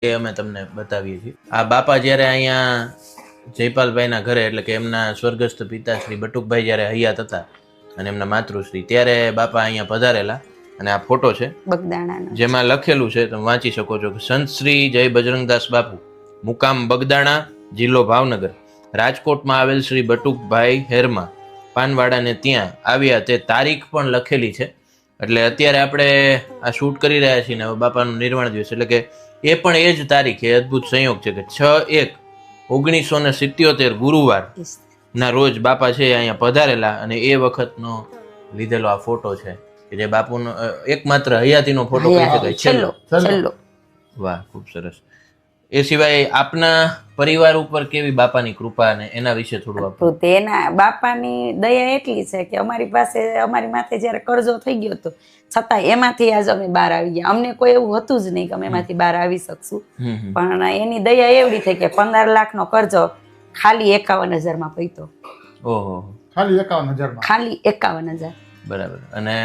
એ અમે તમને બતાવીએ છીએ. આ બાપા જ્યારે અહીંયા જયપાલભાઈના ઘરે એટલે કે એમના સ્વર્ગસ્થ પિતા શ્રી બટુકભાઈ જ્યારે હયાત હતા અને એમના માતૃશ્રી ત્યારે બાપા અહીંયા પધારેલા અને આ ફોટો છે બગદાણાનો જેમાં લખેલું છે તમે વાંચી શકો છો કે સંત શ્રી જય બજરંગદાસ બાપુ મુકામ બગદાણા જિલ્લો ભાવનગર રાજકોટમાં આવેલ શ્રી બટુકભાઈ હેરમા પાનવાડાને ત્યાં આવ્યા તે તારીખ પણ લખેલી છે. એટલે અત્યારે આપણે આ શૂટ કરી રહ્યા છીએ ને હવે બાપાનું નિર્વાણ દિવસ એટલે કે એ પણ એ જ તારીખ એ અદ્ભુત સંયોગ છે કે 6/1/1977 ગુરુવાર ના રોજ બાપા છે અહીંયા પધારેલા અને એ વખતનો લીધેલો આ ફોટો છે કે જે બાપુનો એકમાત્ર હયાતીનો ફોટો કહી શકાય. છેલ્લો. વાહ, ખૂબ સરસ. એ સિવાય આપના પરિવાર ઉપર કેવી બાપાની કૃપા અને એના વિશે થોડું આપો. તો તેના બાપાની દયા એટલી છે કે અમારી પાસે અમારી માથે જ્યારે કરજો થઈ ગયો હતો છતાં એમાંથી આજ અમે બહાર આવી ગયા. અમને કોઈ એવું હતું જ નહીં કે અમે એમાંથી બહાર આવી શકશું, પણ એની દયા એવડી થઈ કે 15 લાખનો કરજો ખાલી 51,000 માં પૈતો. ઓહો, ખાલી 51,000 ખાલી 51,000. બરાબર. અને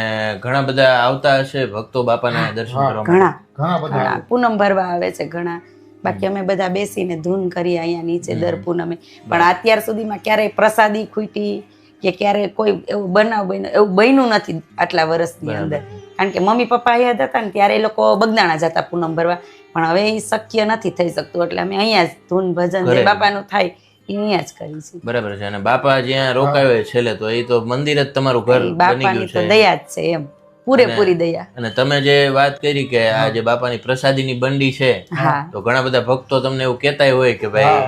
ઘણા બધા આવતા હશે ભક્તો બાપાના દર્શન કરવા માટે? ઘણા પૂનમ ભરવા આવે છે ઘણા. બાકી અમે બધા બેસીને ધૂન કરીએ અહીંયા નીચે દર પૂનમે. પણ અત્યાર સુધીમાં ક્યારેય પ્રસાદી ખૂટી કે ક્યારે કોઈ એવું બનાવ બન્યો એવું બન્યું નથી આટલા વર્ષની અંદર. કારણ કે મમ્મી પપ્પા અહીંયા હતા ને ત્યારે એ લોકો બગદાણા જતા પૂનમ ભરવા, પણ હવે એ શક્ય નથી થઈ શકતું એટલે અમે અહીંયા જ ધૂન ભજન જે બાપાનું થાય એ અહીંયા જ કરી છે. બરાબર છે. અને બાપા જ્યાં રોકાયો છેલ્લે તો એ તો મંદિર જ તમારું ઘર બની બાપાની ગયું તો છે. દયા જ છે એમ, પૂરેપૂરી દયા. અને તમે જે વાત કરી કે આ જે બાપાની પ્રસાદીની બંડી છે તો ઘણા બધા ભક્તો તમને એવું કહેતા હોય કે ભાઈ